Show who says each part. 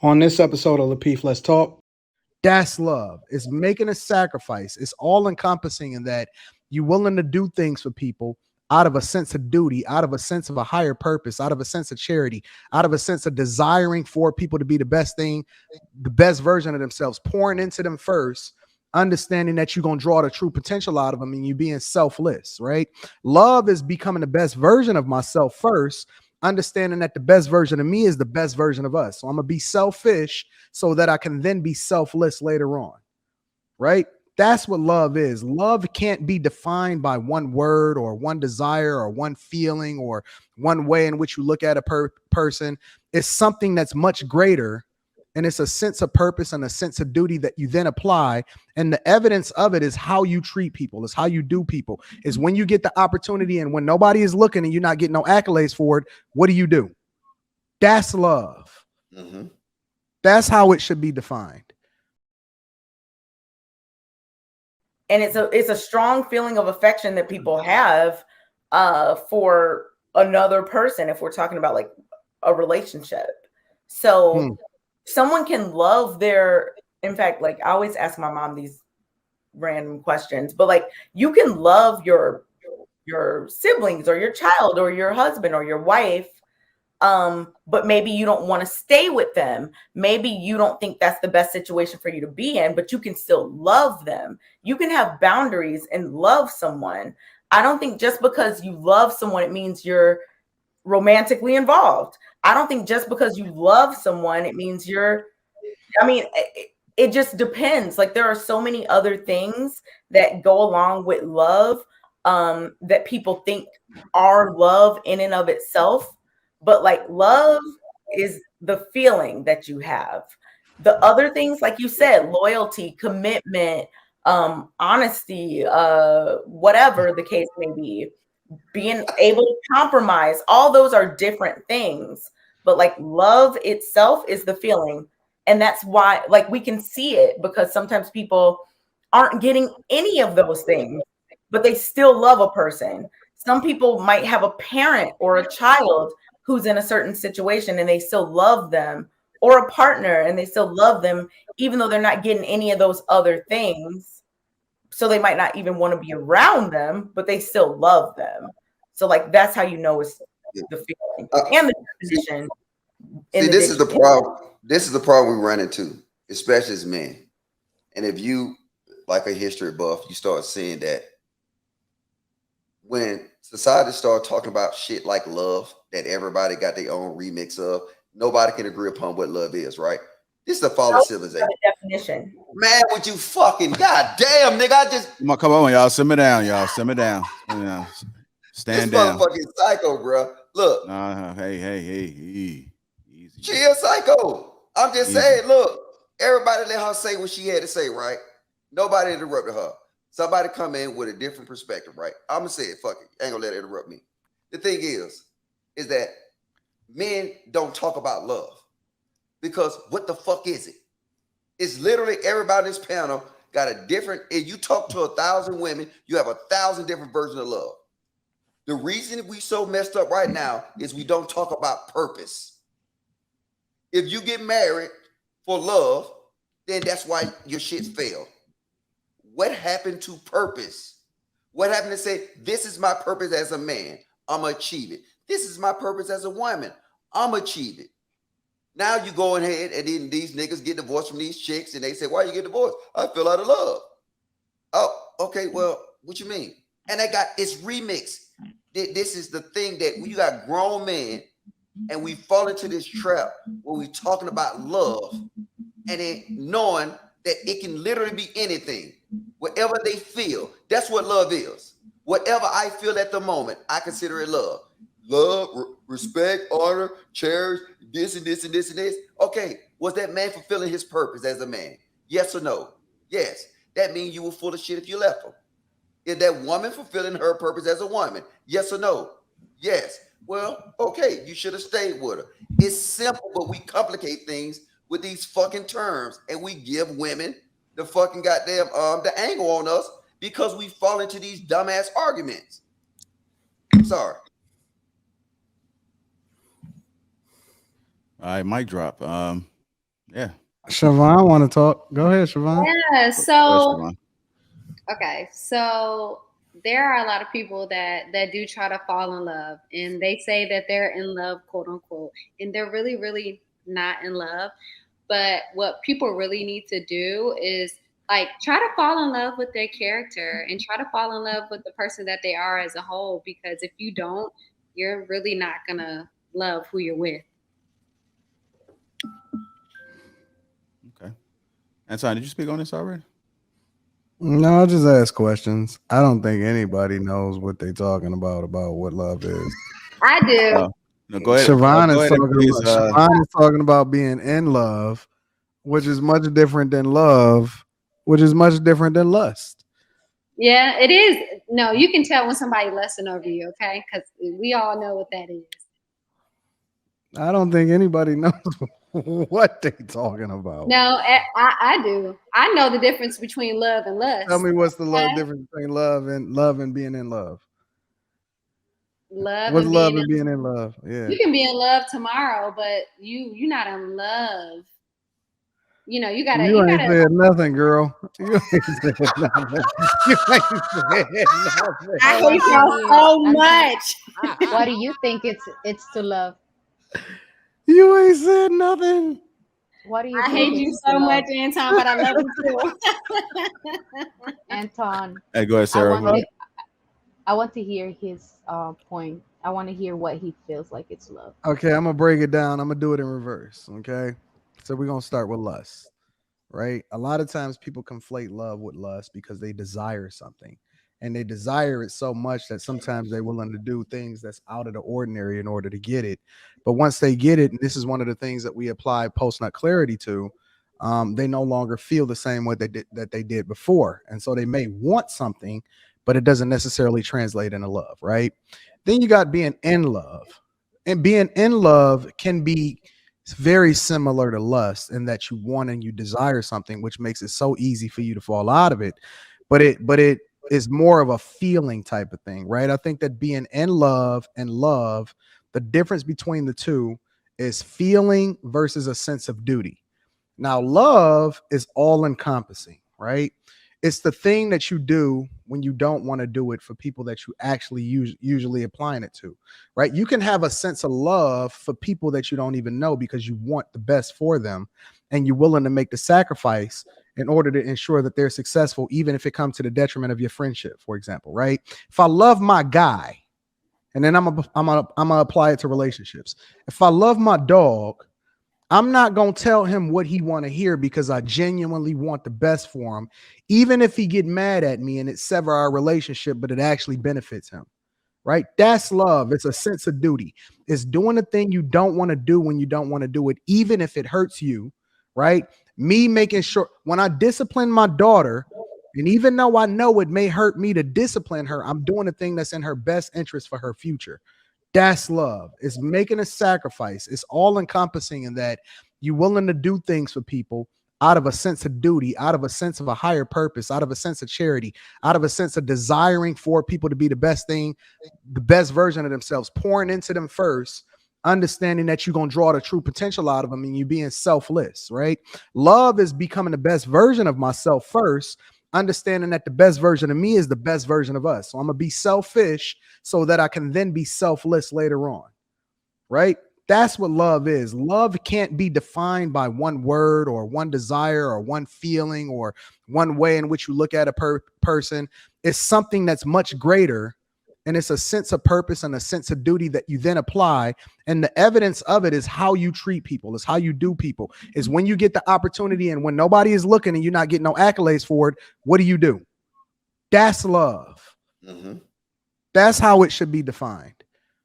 Speaker 1: On this episode of Lapeef, Let's Talk.
Speaker 2: That's love. It's making a sacrifice. It's all encompassing in that you're willing to do things for people out of a sense of duty, out of a sense of a higher purpose, out of a sense of charity, out of a sense of desiring for people to be the best thing, the best version of themselves, pouring into them first, understanding that you're going to draw the true potential out of them and you being selfless, right? Love is becoming the best version of myself first, understanding that the best version of me is the best version of us. So I'm going to be selfish so that I can then be selfless later on, right? That's what love is. Love can't be defined by one word or one desire or one feeling or one way in which you look at a person. It's something that's much greater, and it's a sense of purpose and a sense of duty that you then apply. And the evidence of it is how you treat people, is how you do people, is when you get the opportunity and when nobody is looking and you're not getting no accolades for it, what do? That's love.
Speaker 3: Mm-hmm.
Speaker 2: That's how it should be defined.
Speaker 4: And it's a strong feeling of affection that people have for another person if we're talking about like a relationship. So someone can love in fact, like I always ask my mom these random questions, but like you can love your siblings or your child or your husband or your wife, but maybe you don't want to stay with them. Maybe you don't think that's the best situation for you to be in, but you can still love them. You can have boundaries and love someone. I don't think just because you love someone, it means you're romantically involved. I don't think just because you love someone, it means it just depends. Like there are so many other things that go along with love, that people think are love in and of itself. But like love is the feeling that you have. The other things, like you said, loyalty, commitment, honesty, whatever the case may be, being able to compromise, all those are different things. But like love itself is the feeling. And that's why like we can see it, because sometimes people aren't getting any of those things, but they still love a person. Some people might have a parent or a child who's in a certain situation and they still love them, or a partner and they still love them, even though they're not getting any of those other things. So they might not even want to be around them, but they still love them. So like, that's how you know it's the feeling and the position.
Speaker 3: See, this is the problem. This is the problem we run into, especially as men. And if you like a history buff, you start seeing that when society starts talking about shit like love, that everybody got their own remix of, nobody can agree upon what love is, right? This is the fall of civilization.
Speaker 4: Definition.
Speaker 3: Man, would you fucking goddamn nigga?
Speaker 5: Come on, y'all. Simmer down, y'all. Simmer down. Stand down.
Speaker 3: This motherfucking psycho, bro. Look.
Speaker 5: Hey. Easy.
Speaker 3: She a psycho. I'm just saying, look, everybody let her say what she had to say, right? Nobody interrupted her. Somebody come in with a different perspective, right? I'm gonna say it, fuck it. Ain't gonna let it interrupt me. The thing is that men don't talk about love. Because what the fuck is it? It's literally everybody in this panel got a different, if you talk to 1,000 women, you have 1,000 different versions of love. The reason we so messed up right now is we don't talk about purpose. If you get married for love, then that's why your shit failed. What happened to purpose? What happened to say, this is my purpose as a man, I'm gonna achieve it. This is my purpose as a woman, I'm gonna achieve it. Now you go ahead and then these niggas get divorced from these chicks and they say, why you get divorced? I fell out of love. Oh, okay, well, what you mean? And it's remixed. This is the thing that you got grown men and we fall into this trap where we talking about love and then knowing that it can literally be anything, whatever they feel. That's what love is. Whatever I feel at the moment, I consider it love. Love, respect, honor, cherish, this and this and this and this. Okay, was that man fulfilling his purpose as a man? Yes or no? Yes. That means you were full of shit if you left him. Is that woman fulfilling her purpose as a woman? Yes or no? Yes. Well, okay, you should have stayed with her. It's simple, but we complicate things with these fucking terms, and we give women the fucking goddamn the angle on us because we fall into these dumbass arguments. I'm sorry.
Speaker 5: All right, mic drop. Yeah.
Speaker 2: Siobhan want to talk. Go ahead, Siobhan.
Speaker 6: Yeah. So okay, so there are a lot of people that do try to fall in love, and they say that they're in love, quote unquote, and they're really, really not in love. But what people really need to do is like try to fall in love with their character and try to fall in love with the person that they are as a whole. Because if you don't, you're really not gonna love who you're with.
Speaker 5: Okay. Anton, did you speak on this already?
Speaker 2: No, I'll just ask questions. I don't think anybody knows what they're talking about what love is.
Speaker 6: I do.
Speaker 5: No, go ahead.
Speaker 2: Siobhan
Speaker 5: Go
Speaker 2: is
Speaker 5: ahead and please,
Speaker 2: Siobhan is talking about being in love, which is much different than love, which is much different than lust.
Speaker 6: Yeah, it is. No, you can tell when somebody lusting over you, okay? Because we all know what that is.
Speaker 2: I don't think anybody knows what they're talking about.
Speaker 6: No, I do. I know the difference between love and lust.
Speaker 2: Tell me what's the difference between love and being in love.
Speaker 6: Love
Speaker 2: what's
Speaker 6: and
Speaker 2: love
Speaker 6: being
Speaker 2: and being in love? Yeah.
Speaker 6: You can be in love tomorrow, but you're not in love. You know, you gotta.
Speaker 2: You ain't said nothing, girl. You ain't said nothing. You ain't said nothing.
Speaker 6: I hate y'all so much.
Speaker 7: Why do you think it's to love?
Speaker 2: You ain't said nothing.
Speaker 7: What do you?
Speaker 6: I hate you so much, Anton, but I love you too.
Speaker 7: Anton.
Speaker 5: Hey, go ahead, Sarah.
Speaker 7: I want to hear his point. I want to hear what he feels like it's love.
Speaker 2: Okay, I'm gonna break it down. I'm gonna do it in reverse. Okay, so we're gonna start with lust, right? A lot of times people conflate love with lust because they desire something, and they desire it so much that sometimes they're willing to do things that's out of the ordinary in order to get it. But once they get it, and this is one of the things that we apply post-nut clarity to, they no longer feel the same way that they did before, and so they may want something, but it doesn't necessarily translate into love, right? Then you got being in love, and being in love can be very similar to lust in that you want and you desire something, which makes it so easy for you to fall out of it. But it is more of a feeling type of thing, right? I think that being in love and love, the difference between the two is feeling versus a sense of duty. Now, love is all encompassing, right? It's the thing that you do when you don't want to do it for people that you actually usually applying it to, right? You can have a sense of love for people that you don't even know because you want the best for them and you're willing to make the sacrifice in order to ensure that they're successful, even if it comes to the detriment of your friendship, for example, right? If I love my guy, and then I'm gonna apply it to relationships. If I love my dog, I'm not going to tell him what he want to hear because I genuinely want the best for him, even if he get mad at me and it sever our relationship, but it actually benefits him, right? That's love. It's a sense of duty. It's doing the thing you don't want to do when you don't want to do it, even if it hurts you, right? Me making sure when I discipline my daughter, and even though I know it may hurt me to discipline her, I'm doing the thing that's in her best interest for her future. That's love. It's making a sacrifice. It's all encompassing in that you're willing to do things for people out of a sense of duty, out of a sense of a higher purpose, out of a sense of charity, out of a sense of desiring for people to be the best thing, the best version of themselves, pouring into them first, understanding that you're going to draw the true potential out of them and you being selfless, right? Love is becoming the best version of myself first, understanding that the best version of me is the best version of us. So I'm going to be selfish so that I can then be selfless later on, right? That's what love is. Love can't be defined by one word or one desire or one feeling or one way in which you look at a person. It's something that's much greater, and it's a sense of purpose and a sense of duty that you then apply. And the evidence of it is how you treat people, is how you do people, is when you get the opportunity and when nobody is looking and you're not getting no accolades for it, what do? That's love.
Speaker 3: Mm-hmm.
Speaker 2: That's how it should be defined.